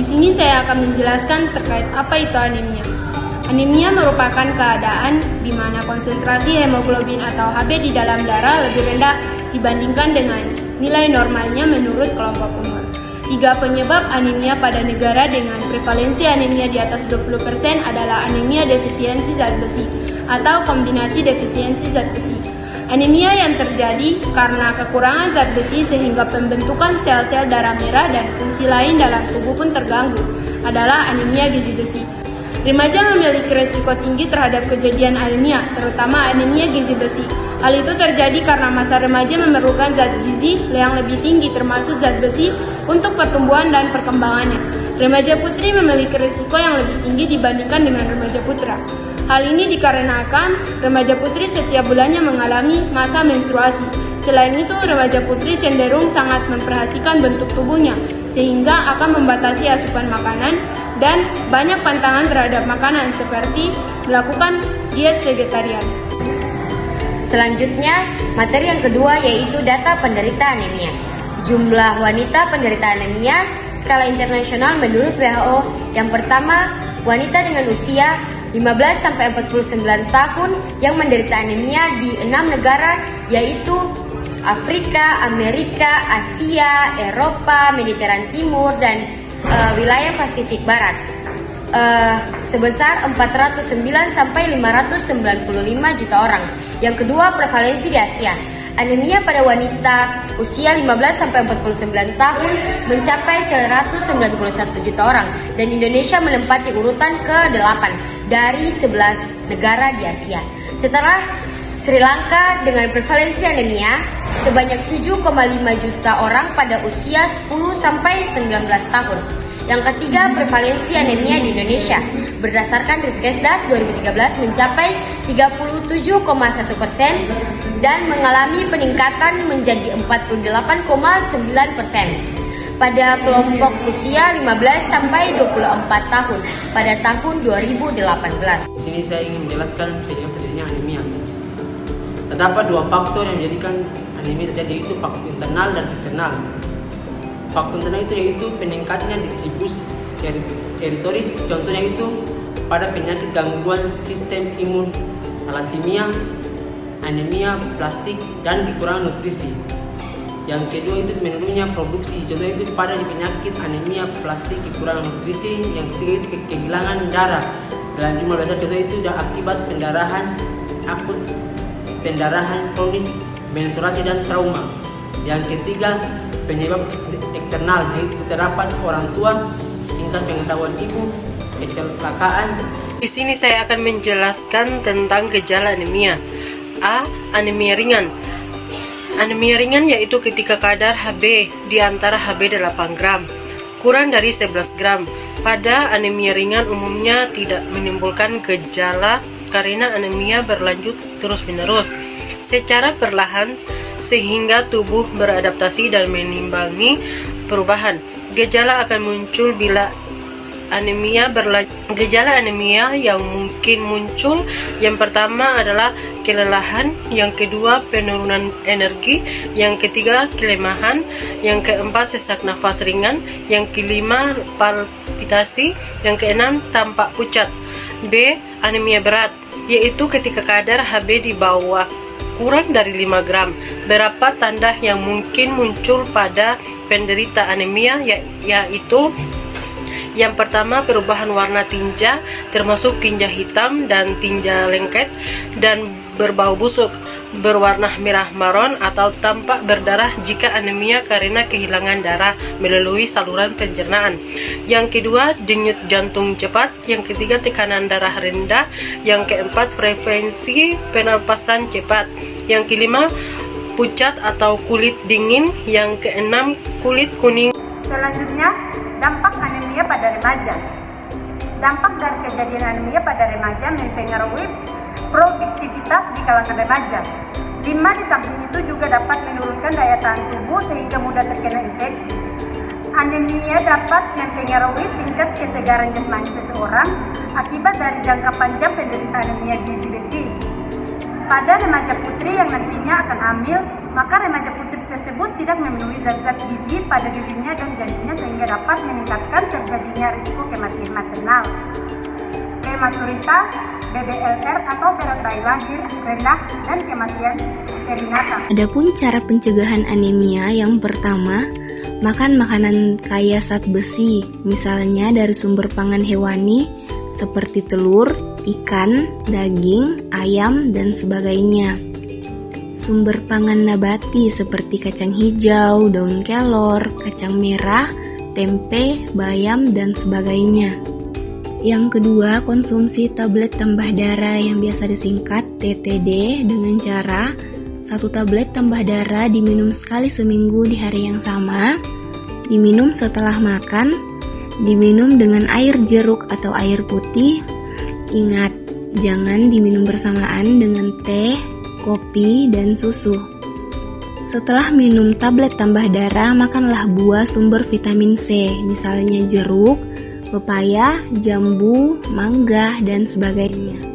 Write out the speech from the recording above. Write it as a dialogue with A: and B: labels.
A: Di sini saya akan menjelaskan terkait apa itu anemia. Anemia merupakan keadaan di mana konsentrasi hemoglobin atau Hb di dalam darah lebih rendah dibandingkan dengan nilai normalnya menurut kelompok umur. 3 penyebab anemia pada negara dengan prevalensi anemia di atas 20% adalah anemia defisiensi zat besi atau kombinasi defisiensi zat besi. Anemia yang terjadi karena kekurangan zat besi sehingga pembentukan sel-sel darah merah dan fungsi lain dalam tubuh pun terganggu adalah anemia gizi besi. Remaja memiliki risiko tinggi terhadap kejadian anemia, terutama anemia gizi besi. Hal itu terjadi karena masa remaja memerlukan zat gizi yang lebih tinggi termasuk zat besi untuk pertumbuhan dan perkembangannya. Remaja putri memiliki risiko yang lebih tinggi dibandingkan dengan remaja putra. Hal ini dikarenakan remaja putri setiap bulannya mengalami masa menstruasi. Selain itu, remaja putri cenderung sangat memperhatikan bentuk tubuhnya, sehingga akan membatasi asupan makanan dan banyak pantangan terhadap makanan seperti melakukan diet vegetarian.
B: Selanjutnya, materi yang kedua yaitu data penderita anemia. Jumlah wanita penderita anemia skala internasional menurut WHO. Yang pertama, wanita dengan usia 15-49 tahun yang menderita anemia di 6 negara yaitu Afrika, Amerika, Asia, Eropa, Mediteran Timur, dan wilayah Pasifik Barat. Sebesar 409-595 juta orang. Yang kedua, prevalensi di Asia. Anemia pada wanita usia 15-49 tahun mencapai 191 juta orang dan Indonesia menempati urutan ke-8 dari 11 negara di Asia. Setelah Sri Lanka dengan prevalensi anemia sebanyak 7,5 juta orang pada usia 10-19 tahun. Yang ketiga, prevalensi anemia di Indonesia berdasarkan Riskesdas 2013 mencapai 37,1% dan mengalami peningkatan menjadi 48,9% pada kelompok usia 15-24 tahun pada tahun 2018.
C: Di sini saya ingin menjelaskan terjadinya anemia. Terdapat 2 faktor yang menjadikan anemia terjadi, yaitu faktor internal dan eksternal. Faktor internal itu yaitu peningkatnya distribusi teritoris, contohnya itu pada penyakit gangguan sistem imun, thalassemia, anemia, plastik, dan kekurangan nutrisi. Yang kedua itu menurunnya produksi, contohnya itu pada penyakit anemia, plastik, kekurangan nutrisi. Yang ketiga itu kehilangan darah dalam jumlah besar, contohnya itu akibat pendarahan akut, pendarahan kronis, menstruasi, dan trauma. Yang ketiga, penyebab eksternal, yaitu terdapat orang tua, tingkat pengetahuan ibu, kecelakaan.
D: Di sini saya akan menjelaskan tentang gejala anemia. A. Anemia ringan. Anemia ringan yaitu ketika kadar Hb di antara Hb 8 gram kurang dari 11 gram. Pada anemia ringan umumnya tidak menimbulkan gejala karena anemia berlanjut terus-menerus secara perlahan sehingga tubuh beradaptasi dan menimbangi perubahan. Gejala akan muncul bila anemia Gejala anemia yang mungkin muncul, yang pertama adalah kelelahan, yang kedua penurunan energi, yang ketiga kelemahan, yang keempat sesak nafas ringan, yang kelima palpitasi, yang keenam tampak pucat. B. Anemia berat, yaitu ketika kadar Hb di bawah kurang dari 5 gram. Berapa tanda yang mungkin muncul pada penderita anemia yaitu yang pertama, perubahan warna tinja termasuk tinja hitam dan tinja lengket dan berbau busuk, berwarna merah maron atau tampak berdarah jika anemia karena kehilangan darah melalui saluran pencernaan. Yang kedua, denyut jantung cepat. Yang ketiga, tekanan darah rendah. Yang keempat, frekuensi pernapasan cepat. Yang kelima, pucat atau kulit dingin. Yang keenam, kulit kuning.
E: Selanjutnya, dampak anemia pada remaja. Dampak dari kejadian anemia pada remaja mempengaruhi produktivitas di kalangan remaja. 5, di samping itu juga dapat menurunkan daya tahan tubuh sehingga mudah terkena infeksi. Anemia dapat mempengaruhi tingkat kesegaran jasmani seseorang akibat dari jangka panjang penderita anemia gizi besi. Pada remaja putri yang nantinya akan hamil, maka remaja putri tersebut tidak memenuhi zat-zat gizi pada dirinya dan janinnya sehingga dapat meningkatkan terjadinya risiko kematian maternal, prematuritas, BBLR atau berat bayi lahir rendah, dan kematian perinatal.
F: Adapun cara pencegahan anemia, yang pertama, makan makanan kaya zat besi, misalnya dari sumber pangan hewani seperti telur, ikan, daging, ayam, dan sebagainya. Sumber pangan nabati seperti kacang hijau, daun kelor, kacang merah, tempe, bayam, dan sebagainya. Yang kedua, konsumsi tablet tambah darah yang biasa disingkat TTD dengan cara 1 tablet tambah darah diminum sekali seminggu di hari yang sama, diminum setelah makan, diminum dengan air jeruk atau air putih. Ingat, jangan diminum bersamaan dengan teh, kopi, dan susu. Setelah minum tablet tambah darah, makanlah buah sumber vitamin C, misalnya jeruk, pepaya, jambu, mangga, dan sebagainya.